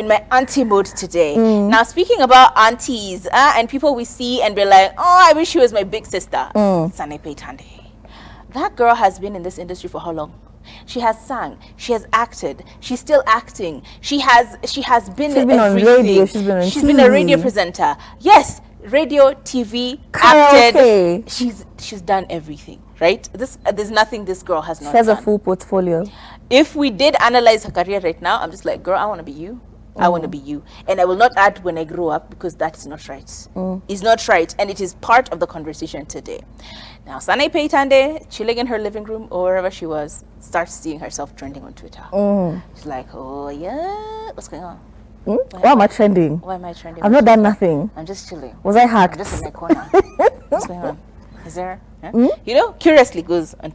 in my auntie mode today. Now, speaking about aunties and people we see and be like, oh, I wish she was my big sister. Sanaipei Tande. That girl has been in this industry for how long? She has sang, she has acted, she's still acting. She's been on radio, she's been a radio presenter. Yes, radio, TV, acted. She's done everything, right? There's nothing this girl has not done. She has a full portfolio. If we did analyze her career right now, I'm just like, girl, I want to be you. I want to be you. And I will not add when I grow up, because that is not right. It's not right. And it is part of the conversation today. Now, Sanaipei Tande, chilling in her living room or wherever she was, starts seeing herself trending on Twitter. She's like, oh, yeah, what's going on? Why am I trending? Why am I trending? I've not done nothing. I'm just chilling. Was I hacked? I'm just in my corner. What's going on? Is there? You know, curiously goes on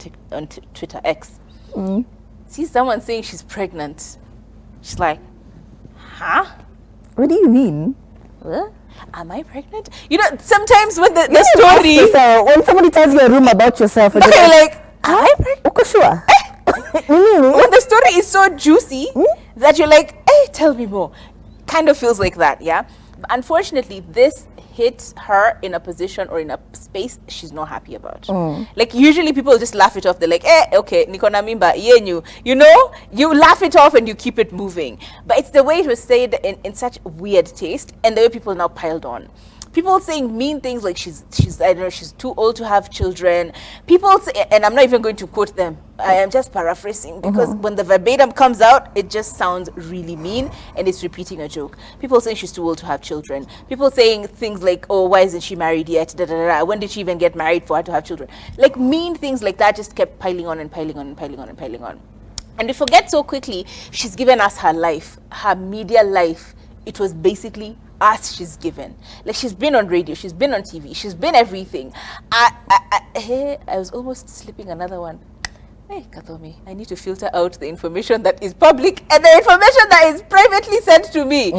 Twitter X. Sees someone saying she's pregnant. She's like, huh? What do you mean? What? Am I pregnant? You know, sometimes when the story... Yourself, when somebody tells you a rumor about yourself... No, you're like, am I pregnant? Okay, sure. When the story is so juicy that you're like, hey, tell me more. Kind of feels like that, yeah? But unfortunately, this hit her in a position or in a space she's not happy about. Like, usually people just laugh it off. They're like, okay, nikona mimba, yenyu. You know, you laugh it off and you keep it moving. But it's the way it was said in such weird taste, and the way people now piled on. People saying mean things like she's I don't know, she's too old to have children. People say, and I'm not even going to quote them, I am just paraphrasing, because when the verbatim comes out, it just sounds really mean and it's repeating a joke. People saying she's too old to have children. People saying things like, oh, why isn't she married yet? Da, da, da, da. When did she even get married for her to have children? Like, mean things like that just kept piling on and piling on and piling on and piling on. And we forget so quickly, she's given us her life, her media life. It was basically us she's given. Like, she's been on radio, she's been on TV, she's been everything. I was almost slipping another one. Hey, Kathomi, I need to filter out the information that is public and the information that is privately sent to me.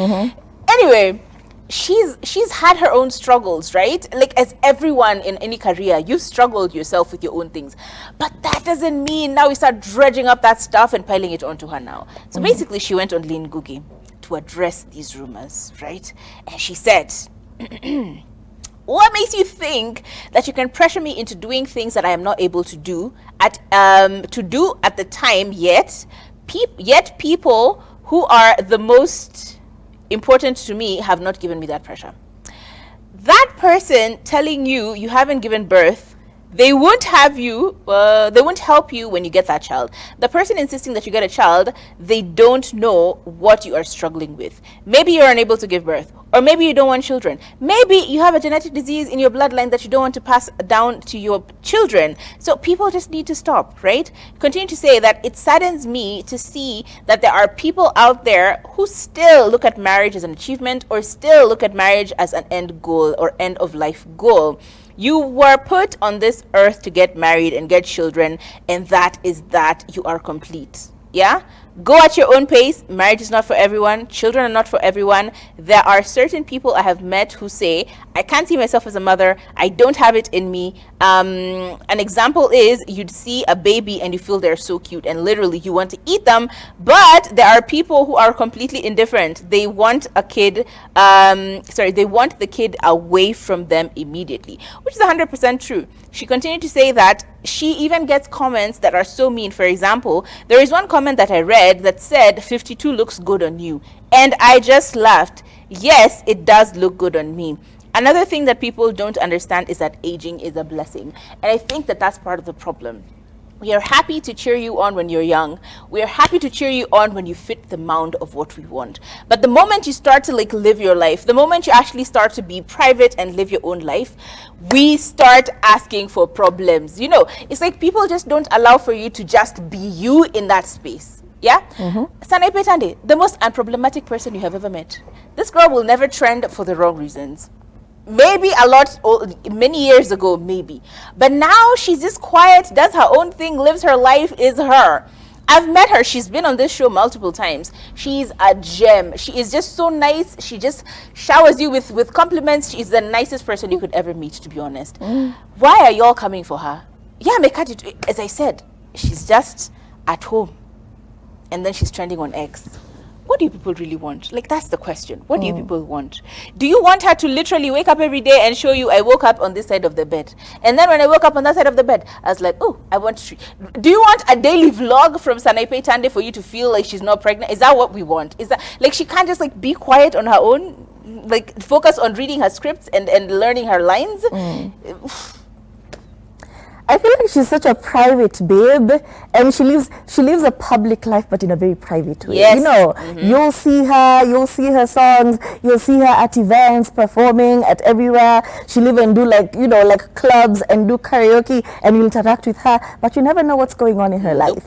Anyway, she's had her own struggles, right? Like, as everyone in any career, you've struggled yourself with your own things. But that doesn't mean now we start dredging up that stuff and piling it onto her now. So basically, she went on Lean Gugi to address these rumors, right? And she said, what makes you think that you can pressure me into doing things that I am not able to do at the time, yet people who are the most important to me have not given me that pressure? That person telling you you haven't given birth, they won't have you, they won't help you when you get that child. The person insisting that you get a child, they don't know what you are struggling with. Maybe you're unable to give birth, or maybe you don't want children. Maybe you have a genetic disease in your bloodline that you don't want to pass down to your children. So people just need to stop, right? Continue to say that it saddens me to see that there are people out there who still look at marriage as an achievement, or still look at marriage as an end goal or end of life goal. You were put on this earth to get married and get children, and that is that. You are complete. Yeah? Go at your own pace. Marriage is not for everyone. Children are not for everyone. There are certain people I have met who say, I can't see myself as a mother. I don't have it in me. An example is, you'd see a baby and you feel they're so cute and literally you want to eat them. But there are people who are completely indifferent. They want a kid, they want the kid away from them immediately, which is 100% true. She continued to say that she even gets comments that are so mean. For example, there is one comment that I read that said, 52 looks good on you. And I just laughed. Yes, it does look good on me. Another thing that people don't understand is that aging is a blessing. And I think that that's part of the problem. We are happy to cheer you on when you're young. We are happy to cheer you on when you fit the mound of what we want. But the moment you start to live your life, the moment you actually start to be private and live your own life, we start asking for problems. You know, it's like people just don't allow for you to just be you in that space. Yeah? Sanaipei Tande, the most unproblematic person you have ever met. This girl will never trend for the wrong reasons. Maybe many years ago, maybe. But now she's just quiet, does her own thing, lives her life, is her. I've met her. She's been on this show multiple times. She's a gem. She is just so nice. She just showers you with compliments. She's the nicest person you could ever meet, to be honest. Why are y'all coming for her? Yeah, as I said, she's just at home. And then she's trending on X. what do you people really want? Like, that's the question. What do you people want? Do you want her to literally wake up every day and show you, I woke up on this side of the bed, and then when I woke up on that side of the bed, I was like, oh, I want to. Do you want a daily vlog from Sanaipei Tande for you to feel like she's not pregnant? Is that what we want? Is that, like, she can't just like be quiet on her own, like focus on reading her scripts and learning her lines? I feel like she's such a private babe, and she lives a public life, but in a very private way. Yes. You know, you'll see her songs, you'll see her at events, performing at everywhere. She'll even do like, you know, like clubs and do karaoke, and you'll interact with her, but you never know what's going on in her life.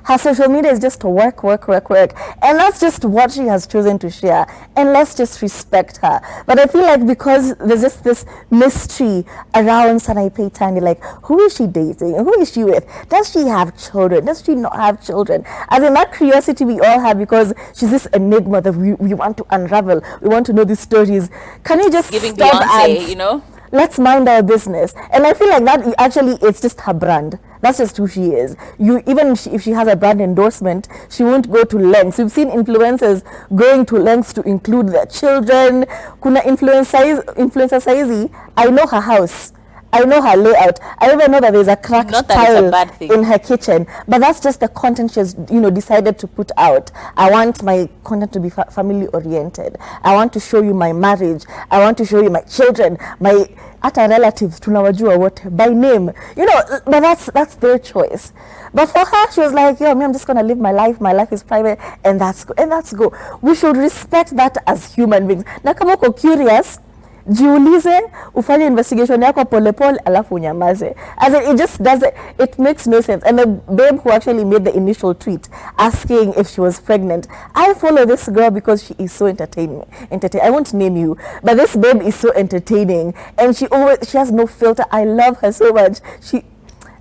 Her social media is just work, and that's just what she has chosen to share, and let's just respect her. But I feel like because there's just this mystery around Sanaipei Tande, like, who is she dating? Who is she with? Does she have children? Does she not have children? As in, that curiosity we all have, because she's this enigma that we want to unravel. We want to know these stories. Can you just Giving stop Beyonce, and, you know? let's mind our business? And I feel like that actually, it's just her brand. That's just who she is. If she has a brand endorsement, she won't go to lengths. We've seen influencers going to lengths to include their children. Kuna influencer saizi, I know her house, I know her layout. I even know that there's a cracked tile in her kitchen. But that's just the content she's, you know, decided to put out. I want my content to be family oriented. I want to show you my marriage. I want to show you my children, my other relatives, tunawajua wote by name. You know, but that's their choice. But for her, she was like, yo, me, I'm just gonna live my life. My life is private, and that's go. We should respect that as human beings. Na kama uko curious, jiulize, ufanye investigation yako polepole, alafu unyamaze. As in, it just doesn't, it makes no sense. And the babe who actually made the initial tweet asking if she was pregnant, I follow this girl because she is so entertaining. I won't name you, but this babe is so entertaining, and she has no filter. I love her so much.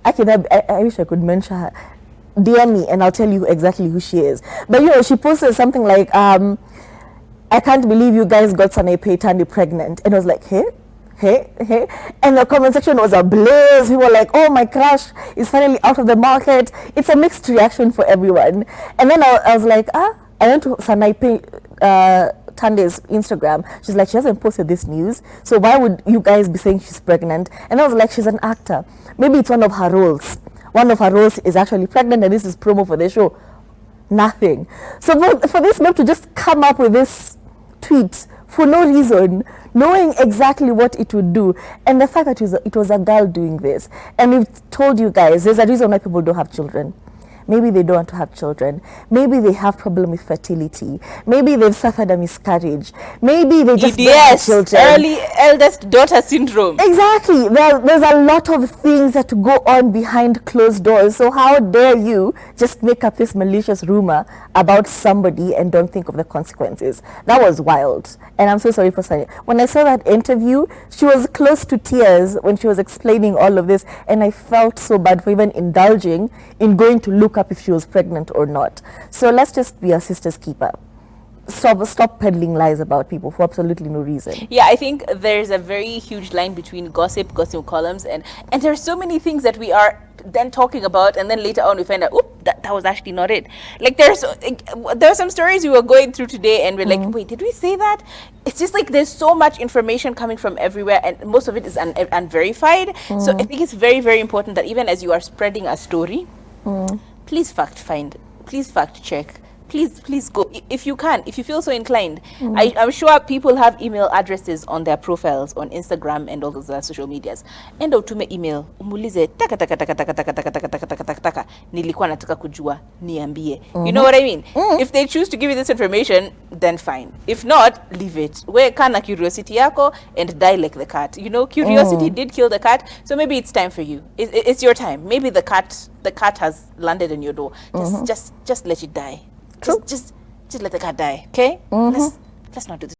I wish I could mention her. DM me and I'll tell you exactly who she is. But you know, she posted something like, I can't believe you guys got Sanaipei Tande pregnant. And I was like, hey. And the comment section was ablaze. We were like, oh, my crush is finally out of the market. It's a mixed reaction for everyone. And then I was like, I went to Sanaipei Tande's Instagram. She's like, she hasn't posted this news, so why would you guys be saying she's pregnant? And I was like, she's an actor. Maybe it's one of her roles. One of her roles is actually pregnant, and this is promo for the show. Nothing. So for this babe to just come up with this tweet for no reason, knowing exactly what it would do, and the fact that it was a girl doing this, and we've told you guys, there's a reason why people don't have children. Maybe they don't want to have children. Maybe they have problem with fertility. Maybe they've suffered a miscarriage. Maybe they just don't have children. Early eldest daughter syndrome. Exactly. There's a lot of things that go on behind closed doors. So how dare you just make up this malicious rumor about somebody and don't think of the consequences? That was wild. And I'm so sorry for saying it. When I saw that interview, she was close to tears when she was explaining all of this, and I felt so bad for even indulging in going to look up if she was pregnant or not. So let's just be our sister's keeper. Stop peddling lies about people for absolutely no reason. Yeah, I think there's a very huge line between gossip columns, and there's so many things that we are then talking about, and then later on we find out, oop, that was actually not it. Like there are some stories we were going through today, and we're like, wait, did we say that? It's just like there's so much information coming from everywhere, and most of it is unverified. So I think it's very, very important that even as you are spreading a story, please fact check. Please go if you can, if you feel so inclined. I'm sure people have email addresses on their profiles on Instagram and all those other social medias. End out to email umulize taka nilikuwa nataka kujua niambie. You know what I mean? If they choose to give you this information, then fine. If not, leave it. Where kana curiosity yako and die like the cat. You know, curiosity did kill the cat, so maybe it's time for you. It's your time. Maybe the cat has landed on your door. Just let it die. Just let the cat die, okay? Let's not do this.